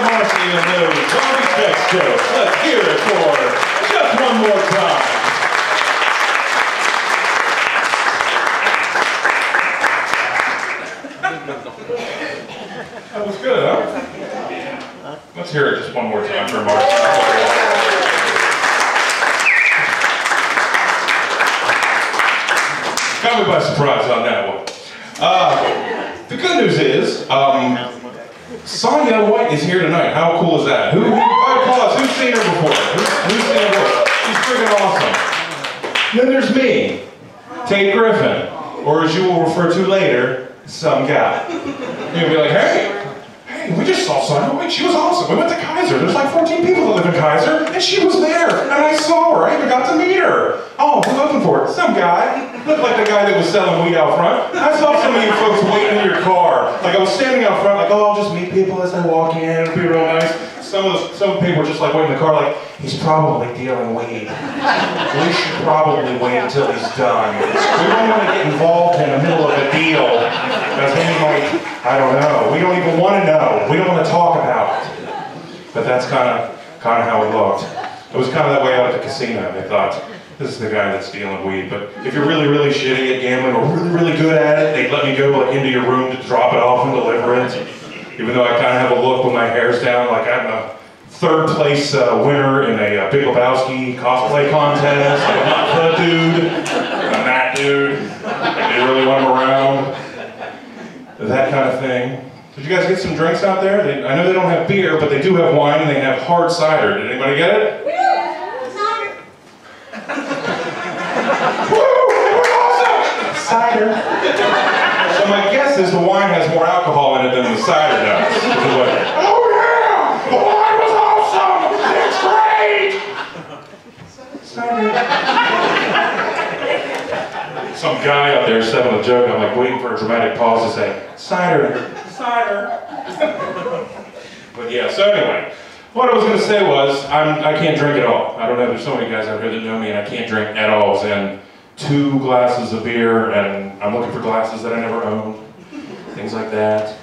Marcy and those Bobby Sex jokes. Let's hear it for just one more time. That was good, huh? Let's hear it just one more time for Marcy. Got me by surprise on that one. The good news is, Sonia White is here tonight. How cool is that? Applause. Who's seen her before? Who's seen her before? She's freaking awesome. Then there's me, Tate Griffen, or as you will refer to later, some guy. You'll be like, hey, we just saw Sonia White. She was awesome. We went to Kaiser. There's like 14 people that live in Kaiser, and she was there, and I saw her. I even got to meet her. Oh, who's looking for it? Some guy. Looked like the guy that was selling weed out front. I saw some of you folks waiting in your car. Like I was standing out front, like, oh, I'll just meet people as I walk in. It'll be real nice. Some people were just like waiting in the car, like, he's probably dealing weed. We should probably wait until he's done. We don't want to get involved in the middle of a deal. Because then he might, I don't know. We don't even want to know. We don't want to talk about it. But that's kind of how it looked. It was kind of that way out at the casino. They thought, this is the guy that's dealing weed. But if you're really, really shitty at gambling or really, really good at it, they'd let me go like into your room to drop it off and deliver it. Even though I kind of have a look when my hair's down, like I'm a third place winner in a Big Lebowski cosplay contest. Like I'm not the dude, I'm that dude. Like they really want him around. That kind of thing. Did you guys get some drinks out there? I know they don't have beer, but they do have wine and they have hard cider. Did anybody get it? Cider. So my guess is the wine has more alcohol in it than the cider does. Like, oh yeah! The wine was awesome! It's great! Cider. Some guy out there selling a joke, I'm like waiting for a dramatic pause to say, cider. Cider. But yeah, so anyway, what I was going to say was, I can't drink at all. I don't know, there's so many guys out here that know me and I can't drink at all. And 2 glasses of beer, and I'm looking for glasses that I never owned, things like that.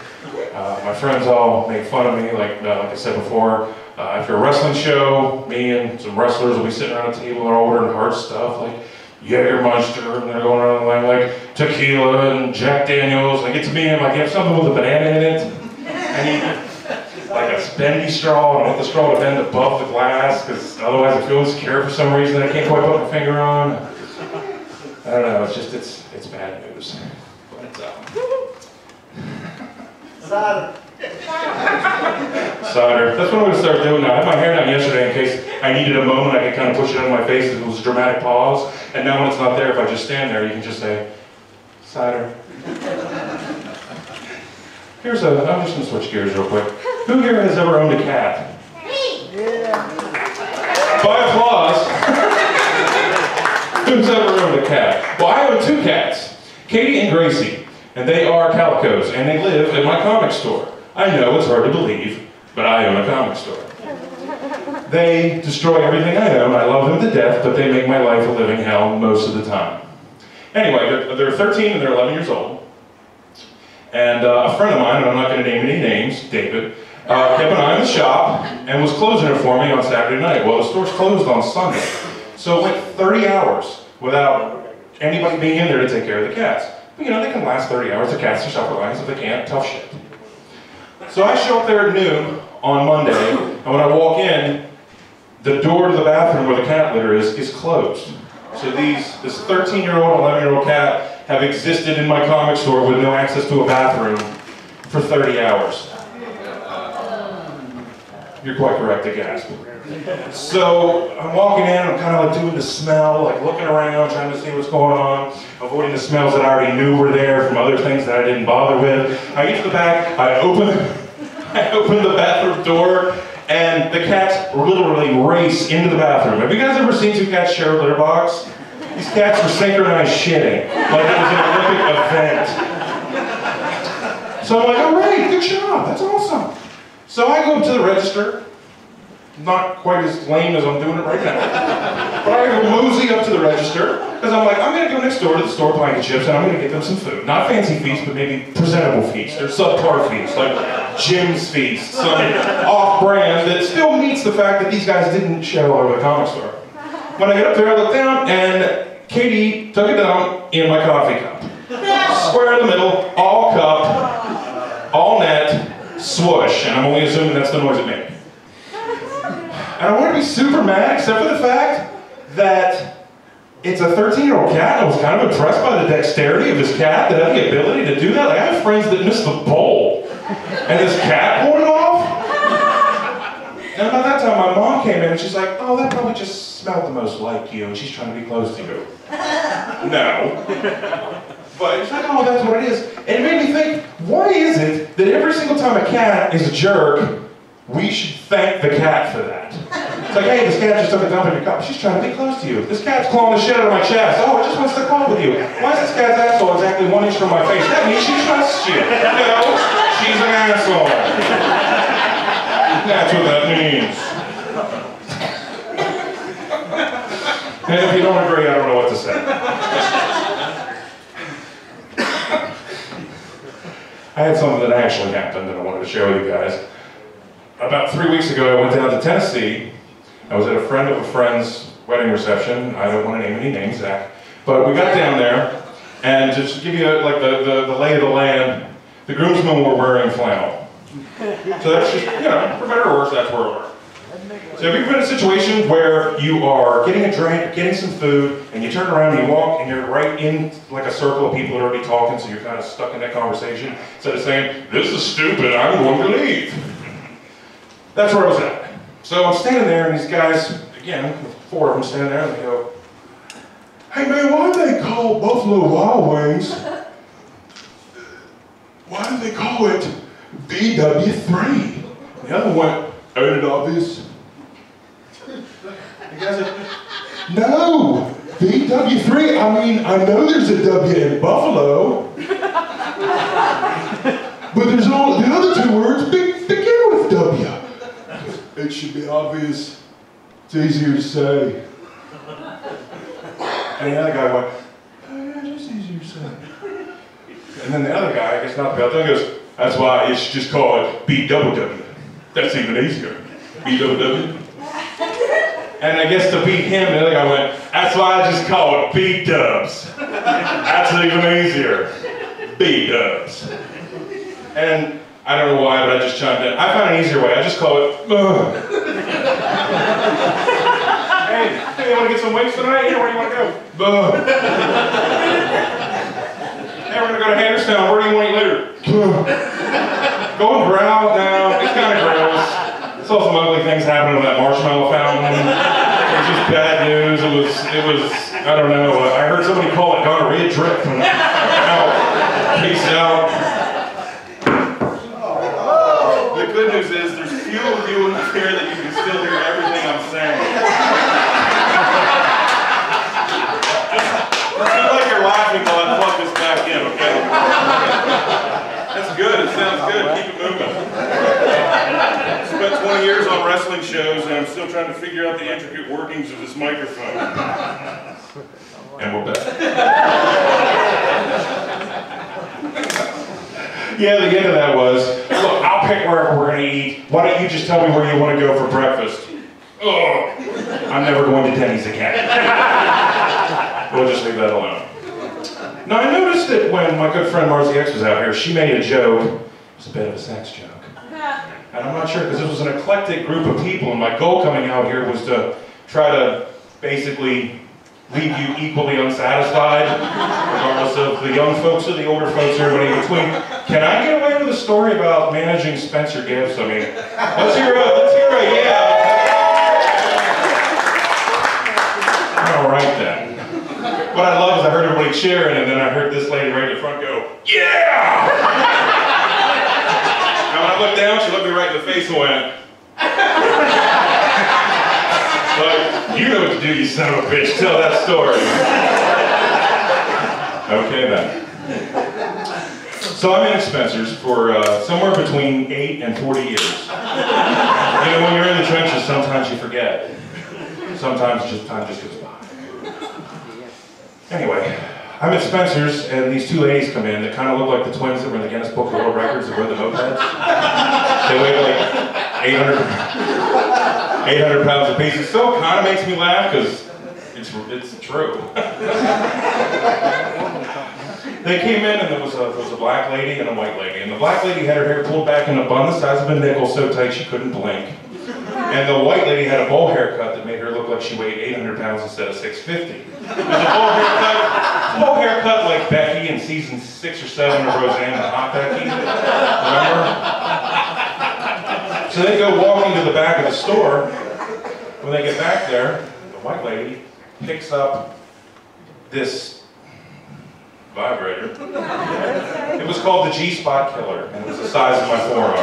My friends all make fun of me, like I said before. After a wrestling show, me and some wrestlers will be sitting around a table and they're all ordering hard stuff, like Jägermeister, and they're going around like tequila and Jack Daniels. I get to me and I'm like, you have something with a banana in it? I need like a bendy straw, and I want the straw to bend above the glass, because otherwise I feel insecure for some reason that I can't quite put my finger on. I don't know, it's just, it's bad news. But, Solder. Solder. That's what I'm going to start doing now. I had my hair down yesterday in case I needed a moment. I could kind of push it on my face if it was a dramatic pause. And now when it's not there, if I just stand there, you can just say, solder. I'm just going to switch gears real quick. Who here has ever owned a cat? Me! Yeah. By applause. Who's ever owned a cat? Well, I own 2 cats, Katie and Gracie, and they are calicos, and they live at my comic store. I know it's hard to believe, but I own a comic store. They destroy everything I own. I love them to death, but they make my life a living hell most of the time. Anyway, they're 13 and they're 11 years old. And a friend of mine, and I'm not going to name any names, David, kept an eye on the shop and was closing it for me on Saturday night. Well, the store's closed on Sunday. So it went 30 hours without anybody being in there to take care of the cats. But you know, they can last 30 hours. The cats are self-reliant. If they can't, tough shit. So I show up there at noon on Monday, and when I walk in, the door to the bathroom where the cat litter is closed. So this 13-year-old, 11-year-old cat have existed in my comic store with no access to a bathroom for 30 hours. You're quite correct to gasp. So I'm walking in, I'm kind of like doing the smell, like looking around, trying to see what's going on, avoiding the smells that I already knew were there from other things that I didn't bother with. I get to the back, I open the bathroom door, and the cats literally race into the bathroom. Have you guys ever seen 2 cats share a litter box? These cats were synchronized shitting, like it was an Olympic event. So I'm like, all right, good job, that's awesome. So I go up to the register, not quite as lame as I'm doing it right now, but I go mosey up to the register, because I'm like, I'm going to go next door to the store buying chips, and I'm going to get them some food. Not fancy feast, but maybe presentable feast, or subpar feast, like Jim's Feast, some off-brand that still meets the fact that these guys didn't show over the comic store. When I get up there, I look down, and Katie took it down in my coffee cup. Square in the middle, all cup, all net, swoosh, and I'm only assuming that's the noise it made. And I want to be super mad, except for the fact that it's a 13-year-old cat, and I was kind of impressed by the dexterity of this cat that had the ability to do that. Like, I have friends that missed the bowl, and this cat pulled it off. And by that time, my mom came in, and she's like, oh, that probably just smelled the most like you, and she's trying to be close to you. No. But it's like, oh, that's what it is. And it made me think, why is it that every single time a cat is a jerk, we should thank the cat for that? It's like, hey, this cat just took a dump in your cup. She's trying to be close to you. This cat's clawing the shit out of my chest. Oh, it just wants to cuddle with you. Why is this cat's asshole exactly 1 inch from my face? That means she trusts you. No, she's an asshole. That's what that means. And if you don't agree, I don't know what to say. I had something that actually happened that I wanted to share with you guys. About 3 weeks ago, I went down to Tennessee. I was at a friend of a friend's wedding reception. I don't want to name any names, Zach. But we got down there, and just to give you like the lay of the land, the groomsmen were wearing flannel. So that's just, you know, for better or worse, that's where we are. So have you been in a situation where you are getting a drink, getting some food, and you turn around and you walk, and you're right in like a circle of people that are already talking, so you're kind of stuck in that conversation, instead of saying, this is stupid, I'm going to leave. That's where I was at. So I'm standing there, and these guys, again, 4 of them standing there, and they go, hey man, why do they call Buffalo Wild Wings, why do they call it BW3? And the other one went, ain't it obvious? The guy said, no, BW3, I mean, I know there's a W in Buffalo, but there's all, the other 2 words begin with W. It should be obvious. It's easier to say. And the other guy went, oh yeah, it's easier to say. And then the other guy, I guess not the other, goes, that's why you should just call it BWW. That's even easier. BWW. And I guess to beat him, the other guy went, that's why I just call it B-dubs. That's even easier. B-dubs. And I don't know why, but I just chimed in. I found an easier way. I just call it, hey, you want to get some wings tonight? Yeah, where do you want to go? Hey, we're going to go to Hagerstown. Where do you want to eat later? Golden Brow? No, it's kind of gross. I saw some ugly things happening with that marshmallow fountain. It was just bad news. It was, I don't know. I heard somebody call it gonorrhea drip. Peace out. The good news is there's few of you enough here that you can still hear everything I'm saying. Just feel like you're laughing while I plug this back in, okay? That's good. It sounds good. Keep it moving. I spent 20 years on wrestling shows, and I'm still trying to figure out the intricate workings of this microphone. And we're back. Yeah, the end of that was, look, I'll pick wherever we're going to eat. Why don't you just tell me where you want to go for breakfast? Ugh. I'm never going to Denny's again. We'll just leave that alone. Now, I noticed that when my good friend Marcy X was out here, she made a joke. It was a bit of a sex joke. And I'm not sure, because this was an eclectic group of people, and my goal coming out here was to try to basically leave you equally unsatisfied, regardless of the young folks or the older folks, everybody in between. Can I get away with a story about managing Spencer Gibbs? I mean, let's hear a yeah. All right then. What I love is I heard everybody cheering, and then I heard this lady right in the front go, yeah! Now when I looked down, she looked me right in the face and went, but you know what to do, you son of a bitch. Tell that story. Okay then. So I'm in at Spencer's for somewhere between 8 and 40 years. You know, when you're in the trenches, sometimes you forget. Sometimes time just goes by. Anyway, I'm at Spencer's, and these 2 ladies come in that kind of look like the twins that were in the Guinness Book of World Records that rode the mopeds. They weigh like 800 pounds a piece. It still kind of makes me laugh because it's true. They came in and there was a black lady and a white lady. And the black lady had her hair pulled back in a bun the size of a nickel so tight she couldn't blink. And the white lady had a bowl haircut that made her look like she weighed 800 pounds instead of 650. It was a bowl haircut like Becky in season 6 or 7 of Roseanne the Hot Becky. Remember? So they go walking to the back of the store. When they get back there, the white lady picks up this vibrator. It was called the G-Spot Killer, and it was the size of my forearm.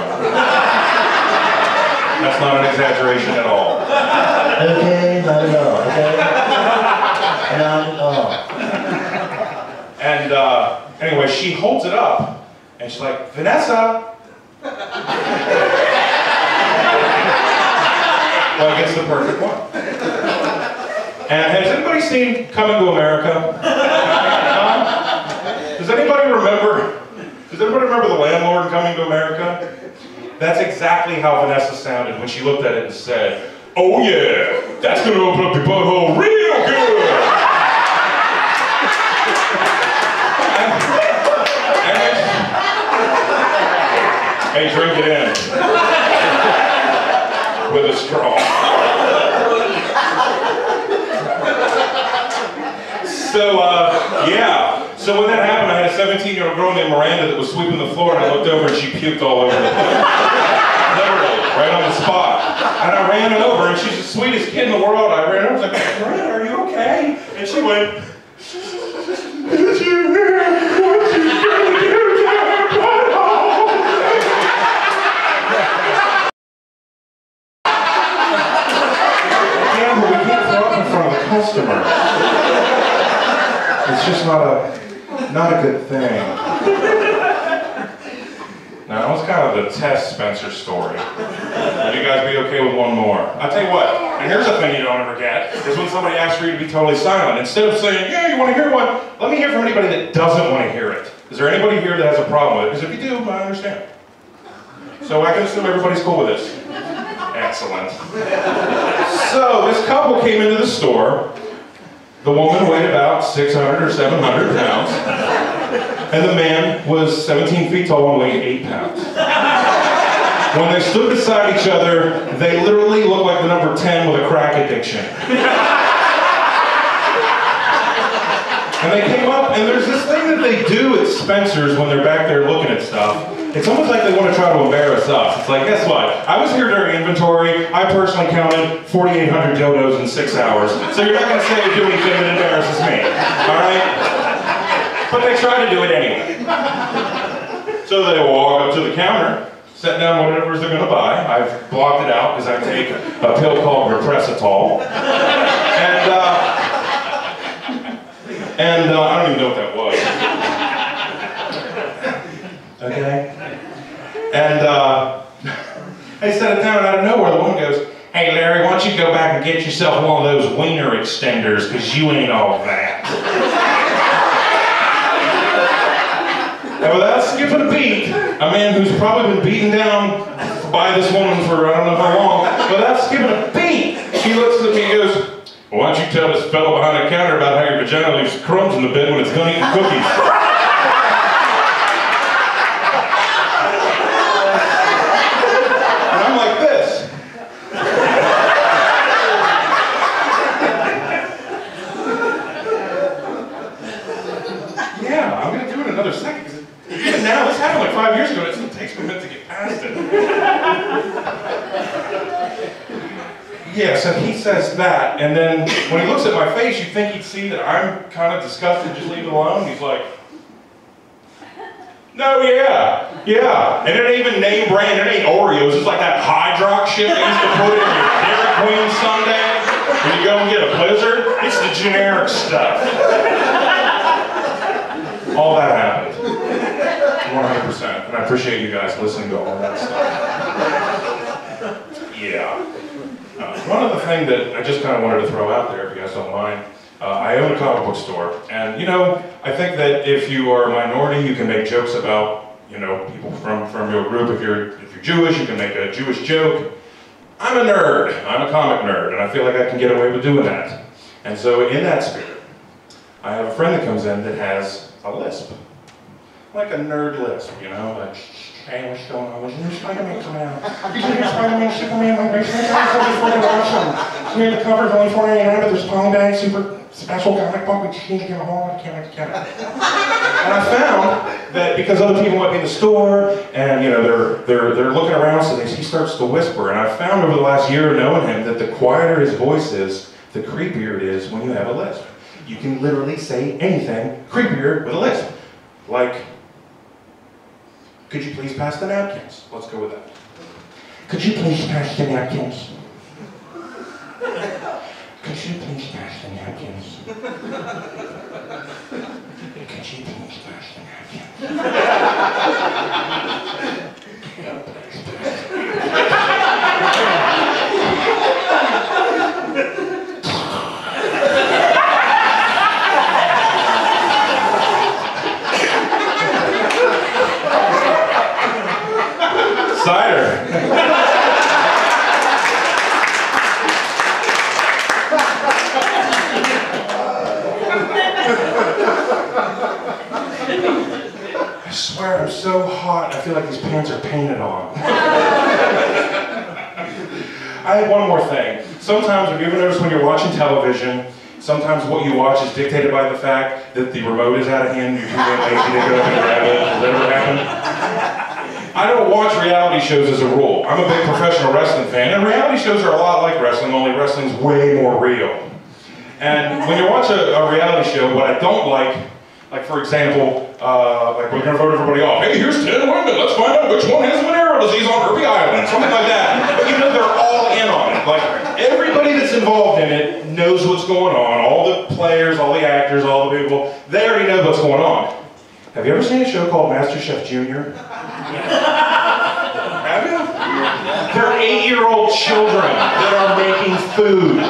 That's not an exaggeration at all. Okay, not at all, okay? Not at all. And anyway, she holds it up, and she's like, Vanessa! Well, I guess the perfect one. And has anybody seen Coming to America? Does anybody remember the landlord in Coming to America? That's exactly how Vanessa sounded when she looked at it and said, oh yeah, that's gonna open up your butthole real good! and drink it in. With a straw. Yeah. So when that happened, I had a 17-year-old girl named Miranda that was sweeping the floor, and I looked over and she puked all over the place. Literally, right on the spot. And I ran over, and she's the sweetest kid in the world. I ran over, I was like, Miranda, are you okay? And she went, did you hear what you did to her butthole? Yeah, but we can't throw up in front of the customer. It's just not a good thing. Now, that was kind of the Tess Spencer story. Would you guys be okay with one more? I'll tell you what, and here's a thing you don't ever get, is when somebody asks for you to be totally silent. Instead of saying, yeah, you want to hear one, let me hear from anybody that doesn't want to hear it. Is there anybody here that has a problem with it? Because if you do, I understand. So I can assume everybody's cool with this. Excellent. So this couple came into the store. The woman weighed about 600 or 700 pounds, and the man was 17 feet tall and weighed 8 pounds. When they stood beside each other, they literally looked like the number 10 with a crack addiction. And they came up, and there's this thing that they do at Spencer's when they're back there looking at stuff. It's almost like they want to try to embarrass us. It's like, guess what? I was here during inventory. I personally counted 4,800 dildos in 6 hours. So you're not going to say or do anything that embarrasses me. All right? But they try to do it anyway. So they walk up to the counter, set down whatever they're going to buy. I've blocked it out because I take a pill called Repressitol. And I don't even know what that was. Okay? And they set it down, and out of nowhere, the woman goes, hey Larry, why don't you go back and get yourself one of those wiener extenders, because you ain't all that. And without skipping a beat, a man who's probably been beaten down by this woman for I don't know how long, without skipping a beat, he looks at me and goes, well, why don't you tell this fellow behind the counter about how your vagina leaves crumbs in the bed when it's done eating cookies? And I'm like this. Yeah, I'm going to do it in another second. Because even now, this happened like 5 years ago, and it still takes me a minute to get past it. Yeah, so he says that, and then when he looks at my face, you think he'd see that I'm kind of disgusted, just leave it alone. He's like, no, yeah, and it ain't even name brand, it ain't Oreos, it's like that Hydrox shit they used to put in your Dairy Queen sundae when you go and get a Blizzard. It's the generic stuff. All that happened. 100%, and I appreciate you guys listening to all that stuff. Yeah. One other thing that I just kind of wanted to throw out there, if you guys don't mind, I own a comic book store, and you know, I think that if you are a minority, you can make jokes about you know, people from your group. If you're Jewish, you can make a Jewish joke. I'm a nerd. I'm a comic nerd, and I feel like I can get away with doing that. And so in that spirit, I have a friend that comes in that has a lisp. Like a nerd lisp, you know, like, hey, what's going on? There's a new Spider-Man coming out. Did you hear Spider-Man, Superman, my basement? It's fucking awesome. Here, the cover's only $4.99, but there's polybag, super special comic book. We just need to get a hold of it. And I found that because other people might be in the store, and you know, they're looking around, so he starts to whisper. And I found over the last year of knowing him that the quieter his voice is, the creepier it is when you have a lisp. You can literally say anything creepier with a lisp. Like, could you please pass the napkins? Let's go with that. Could you please pass the napkins? Could you please pass the napkins? Could you please pass the Cider. I swear I'm so hot, I feel like these pants are painted on. I have one more thing. Sometimes, have you ever noticed when you're watching television, sometimes what you watch is dictated by the fact that the remote is out of hand, you're too lazy to go up and grab it. Does that ever happen? I don't watch reality shows as a rule. I'm a big professional wrestling fan, and reality shows are a lot like wrestling, only wrestling's way more real. And when you watch a reality show, what I don't like for example, like we're gonna vote everybody off. Hey, here's 10 women, let's find out which one has venereal disease on Herbie Island, something like that. But you know, they're all in on it. Like, everybody that's involved in it knows what's going on. All the players, all the actors, all the people, they already know what's going on. Have you ever seen a show called MasterChef Junior? Have you? They're 8-year-old children that are making food.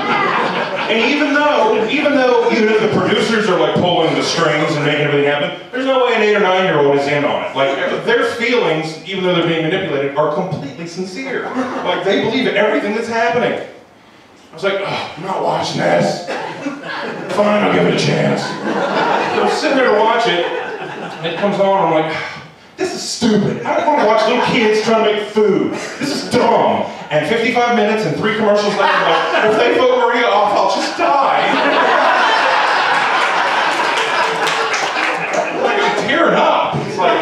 And even though you know, the producers are like pulling the strings and making everything happen, there's no way an 8 or 9-year-old is in on it. Like, their feelings, even though they're being manipulated, are completely sincere. Like, they believe in everything that's happening. I was like, oh, I'm not watching this. Fine, I'll give it a chance. So I'm sitting there to watch it, and it comes on, and I'm like, this is stupid. I don't want to watch little kids trying to make food. This is dumb. And 55 minutes and 3 commercials later, I'm like, if they vote Maria off, I'll just die. Like, I'm tearing up. It's like,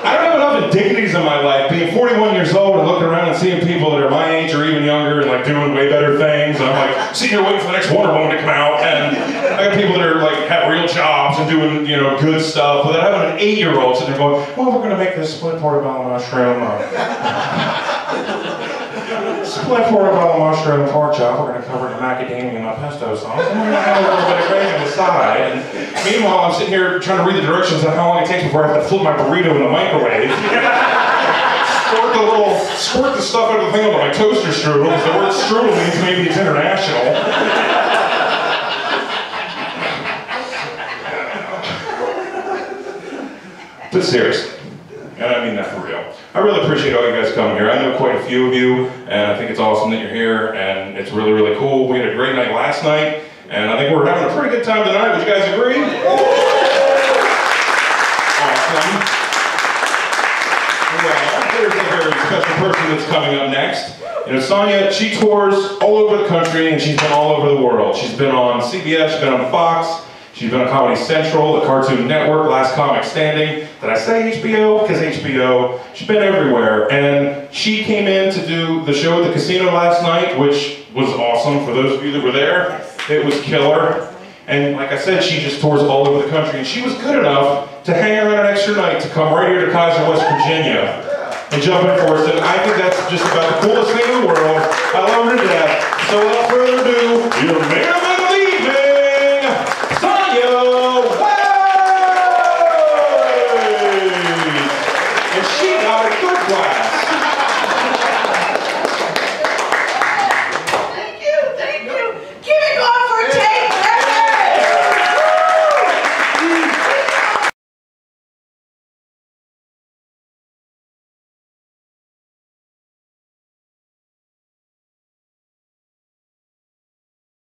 I don't have enough indignities in my life, being 41 years old and looking around and seeing people that are my age or even younger and like doing way better things. And I'm like sitting here waiting for the next Wonder Woman to come out, and I got people that are like have real jobs and doing, you know, good stuff, but then I have an 8-year-old sitting there going, well, we're gonna make this split portobello mushroom. Split portobello mushroom pork chop. We're gonna cover it in macadamia and pesto sauce. And we're gonna have a little bit of gravy on the side. And meanwhile, I'm sitting here trying to read the directions on how long it takes before I have to flip my burrito in the microwave. Squirt the stuff out of the thing over my toaster strudel, because the word strudel means maybe it's international. But seriously, and I mean that for real. I really appreciate all you guys coming here. I know quite a few of you, and I think it's awesome that you're here, and it's really, really cool. We had a great night last night, and I think we're having a pretty good time tonight. Would you guys agree? Awesome. Well, there's a very special person that's coming up next. You know, Sonia, she tours all over the country, and she's been all over the world. She's been on CBS, she's been on Fox, she's been on Comedy Central, the Cartoon Network, Last Comic Standing. Did I say HBO? Because HBO. She's been everywhere. And she came in to do the show at the casino last night, which was awesome. For those of you that were there, it was killer. And like I said, she just tours all over the country. And she was good enough to hang around an extra night to come right here to Kaiser, West Virginia and jump in for us. And I think that's just about the coolest thing in the world.